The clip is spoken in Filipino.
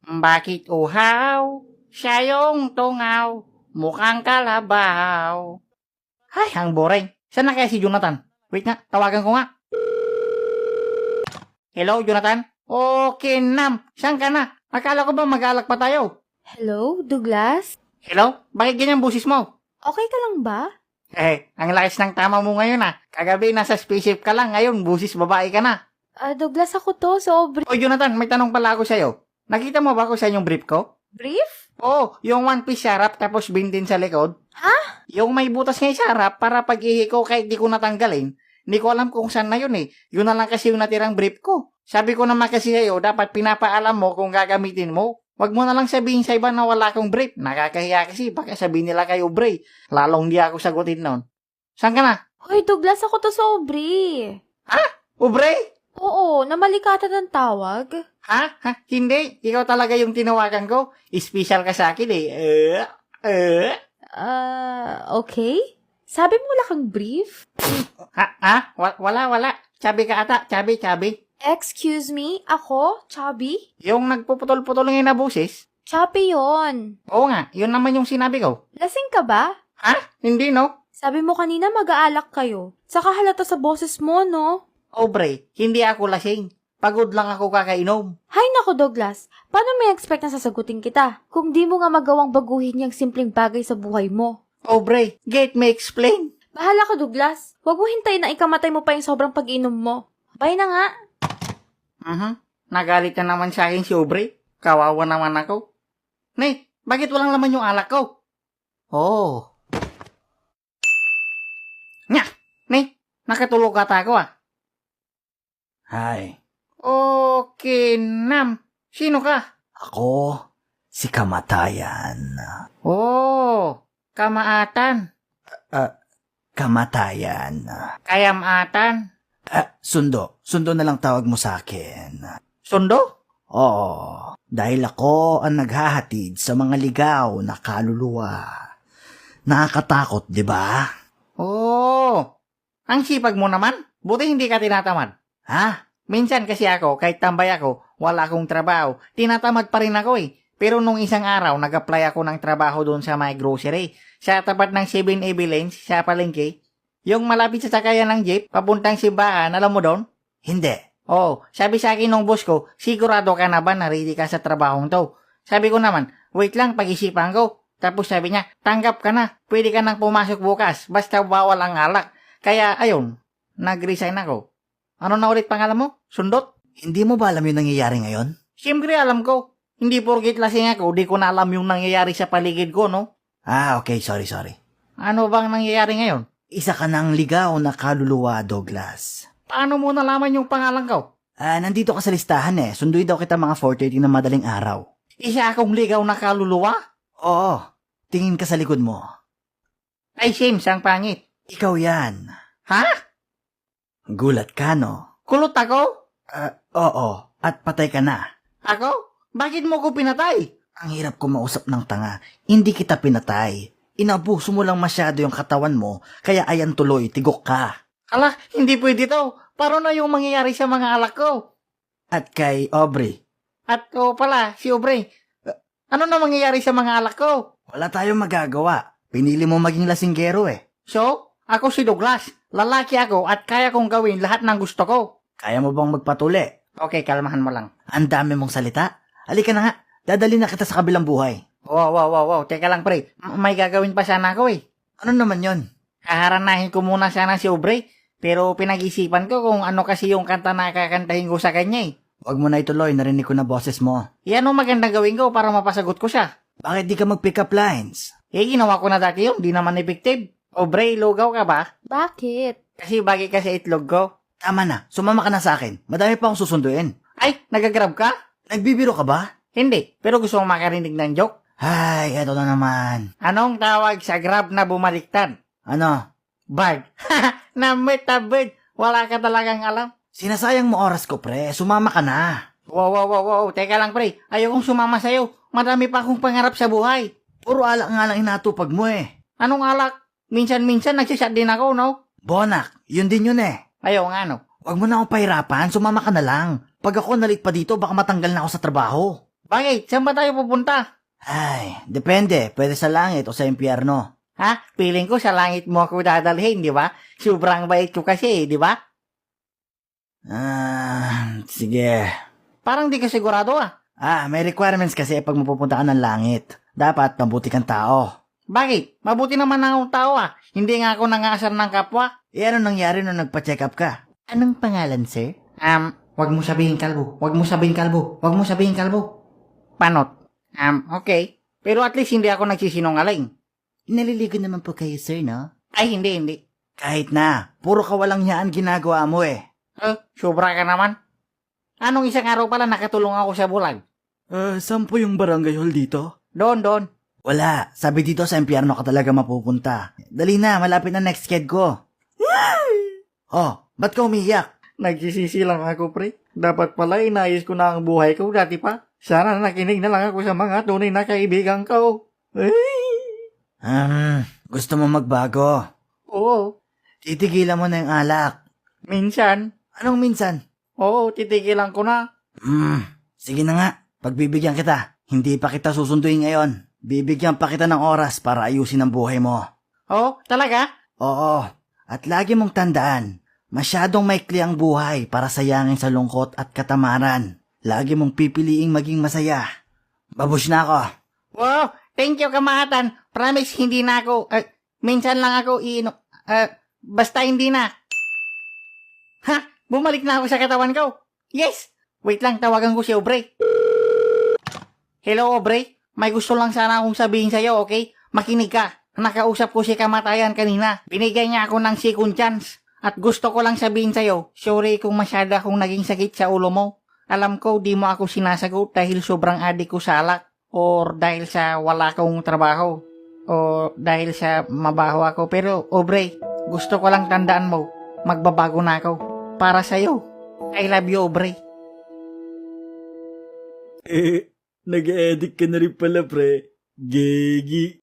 Bakit uhaw? Siya yung tungaw, mukhang kalabaw. Ay, ang boring. Saan na kaya si Jonathan? Wait nga, tawagan ko nga. Hello, Jonathan? Okay, Nam. Saan ka na? Akala ko ba mag-alak pa tayo? Hello, Douglas? Hello? Bakit ganyan busis mo? Okay ka lang ba? Ang lakas ng tama mo ngayon ah. Kagabi nasa spaceship ka lang, ngayon busis babae ka na. Douglas, ako to, sobre. O Jonathan, may tanong pala ako sa'yo. Nakita mo ba ako sa inyong brief ko? Brief? Oo, yung one piece sa harap tapos bindin sa likod. Ha? Yung may butas nga sa harap para pag ihi ko kahit di ko natanggalin, hindi ko alam kung saan na yun eh. Yun na lang kasi yung natirang brief ko. Sabi ko naman kasi sa'yo, dapat pinapaalam mo kung gagamitin mo. Wag mo na lang sabihin sa iba na wala akong brief. Nakakahiya kasi, baka sabihin nila kayo brief. Lalong di ako sagutin nun. Saan ka na? Hoy, Douglas, ako to, sobre. Ubre? Oo, namalikatan ng tawag. Ha? Hindi. Ikaw talaga yung tinawagan ko. Special ka sa akin eh. Okay? Sabi mo wala kang brief? Wala. Chabi ka ata. Chabi. Excuse me, ako, Chubby? Yung nagpuputol-putol ngayon na busis? Chubby yon. Oo nga, yun naman yung sinabi ko. Lasing ka ba? Hindi no? Sabi mo kanina mag-aalak kayo. Saka halata sa boses mo, no? Bre, hindi ako lasing. Pagod lang ako kakainom. Hay nako, Douglas. Paano may expect na sasagutin kita? Kung di mo nga magawang baguhin yung simpleng bagay sa buhay mo. Bre, get me explain. Bahala ka, Douglas. Huwag mo hintayin na ikamatay mo pa yung sobrang pag-inom mo. Bye na nga. Nagalit na naman sa akin si Aubrey. Kawawa naman ako. Nay, bakit walang laman yung alak ko? Oh. Nya! Nay, nakatulog ata ako ah. Hi, Okay, Nam. Sino ka? ako si Kamatayan. Oh, kamaatan. Kamatayan. Kayamatan. Sundo na lang tawag mo sa akin. Sundo? Oo, dahil ako ang naghahatid sa mga ligaw na kaluluwa. Nakakatakot, di ba? Oh, ang sipag mo naman. Buti hindi ka tinatamad. Ha? Minsan kasi ako, kahit tambay ako, wala akong trabaho. Tinatamad pa rin ako eh. Pero nung isang araw, nag-apply ako ng trabaho doon sa my grocery. Sa tapat ng 7-Eleven sa palengke. Yung malapit sa sakayan ng jeep, papuntang simbahan, alam mo doon? Hindi. Oh, sabi sa akin nung boss ko, sigurado ka na ba na ready ka sa trabahong to? Sabi ko naman, wait lang, pag-isipan ko. Tapos sabi niya, tanggap ka na, pwede ka nang pumasok bukas, basta bawal ang alak. Kaya ayun, nag-resign ako. Ano na ulit pangalan mo? Sundot? Hindi mo ba alam yung nangyayari ngayon? Siyempre alam ko. Hindi porkit lasing ako, di ko na alam yung nangyayari sa paligid ko, no? Okay, sorry. Ano bang nangyayari ngayon? Isa ka ng ligaw na kaluluwa, Douglas. Paano mo nalaman yung pangalan ko? Nandito ka sa listahan eh. Sunduin daw kita mga 4:30 na madaling araw. Isa akong ligaw na kaluluwa? Oo, tingin ka sa likod mo. Ay, Sims, ang pangit. Ikaw yan. Ha? Gulat ka, no? Kulot ako? Oo, at patay ka na. Ako? Bakit mo ko pinatay? Ang hirap ko mausap ng tanga. Hindi kita pinatay. Inabuso mo lang masyado yung katawan mo, kaya ayan tuloy, tigok ka. Ala, hindi pwede to. Paano na yung mangyayari sa mga alak ko? At kay Aubrey, At pala, si Aubrey. Ano na mangyayari sa mga alak ko? wala tayong magagawa. Pinili mo maging lasinggero eh. So, ako si Douglas. Lalaki ako at kaya kong gawin lahat ng gusto ko. Kaya mo bang magpatuli? Okay, kalmahan mo lang. Ang dami mong salita. Halika na nga, dadali na kita sa kabilang buhay. Wow. Teka lang, pre. May gagawin pa sana ako eh. Ano naman yon? Kaharanahin ko muna sana si Aubrey. Pero pinag-isipan ko kung ano kasi yung kanta na kakantahin ko sa kanya eh. Huwag mo na ituloy, narinig ko na boses mo. Yan ang magandang gawin ko para mapasagot ko siya. Bakit di ka mag-pick up lines? Ginawa ko na dati yun. Di naman effective. Aubrey, lugaw ka ba? Bakit? Kasi bagay ka sa itlog ko. Tama na, sumama ka na sa akin. Madami pa akong susunduin. Ay, nagagrab ka? Nagbibiro ka ba? Hindi, pero gusto mong makarinig ng joke. Ay, eto na naman. Anong tawag sa grab na bumaliktad? Ano? Bird. Namitabid. Wala ka talagang alam. Sinasayang mo oras ko, pre. Sumama ka na. Wow. Teka lang, pre. Ayokong sumama sa'yo. Madami pa akong pangarap sa buhay. Puro alak nga lang inatupag mo eh. Anong alak? Minsan nagsisat din ako, no? Bonak, yun din yun eh. Ayaw nga, no? Huwag mo na akong pahirapan, sumama ka na lang. Pag ako nalit pa dito, baka matanggal na ako sa trabaho. Bakit? Saan ba tayo pupunta? Ay, depende. Pwede sa langit o sa impyerno. Ha? Feeling ko sa langit mo ako dadalhin, di ba? Sobrang bait ko kasi, di ba? Sige. Parang di ka sigurado ah. May requirements kasi pag mapupunta ka ng langit. Dapat mabuti kang tao. Bakit? Mabuti naman akong tao ah. Hindi nga ako nangasar ng kapwa. Ano nangyari nung nagpa-check up ka? Anong pangalan, sir? Wag mo sabihin kalbo. Wag mo sabihin kalbo. Wag mo sabihin kalbo. Panot. Okay. Pero at least hindi ako nagsisinungaling. Naliligo naman po kayo, sir, no? Ay, hindi. Kahit na. Puro kawalang yaan ginagawa mo eh. Sobra ka naman. Anong isang araw pala nakatulong ako sa bulag? Saan po yung barangay hall dito? Doon. Wala. Sabi dito sa impyerno ka talaga mapupunta. Dali na, malapit na next sked ko. Oh, ba't ka umiyak? Nagsisisi lang ako, pre. Dapat pala inayos ko na ang buhay ko dati pa. Sana nakinig na lang ako sa mga tunay na kaibigan ko. Gusto mo magbago? Oo. Titigilan mo na yung alak. Minsan. Anong minsan? Oo, titigilan ko na. Sige na nga. Pagbibigyan kita. Hindi pa kita susunduin ngayon. Bibigyan pa kita ng oras para ayusin ang buhay mo. Oh, talaga? Oo. At lagi mong tandaan, masyadong maikli ang buhay para sayangin sa lungkot at katamaran. Lagi mong pipiliing maging masaya. Babush na ako. Wow, thank you kamahatan. Promise, hindi na ako. Minsan lang ako basta hindi na. Ha? Bumalik na ako sa katawan ko. Yes! Wait lang, tawagan ko si Aubrey. Hello, Aubrey. May gusto lang sana akong sabihin sa'yo, okay? Makinig ka. Nakausap ko si Kamatayan kanina. Binigay niya ako ng second chance. At gusto ko lang sabihin sa'yo, sorry kung masyado akong naging sakit sa ulo mo. Alam ko, di mo ako sinasagot dahil sobrang adik ko sa alak. Or dahil sa wala akong trabaho. O dahil sa mabaho ako. Pero, Aubrey, gusto ko lang tandaan mo, magbabago na ako. Para sa'yo. I love you, Aubrey. Nag-edit ka na rin pala, pre. Gigi.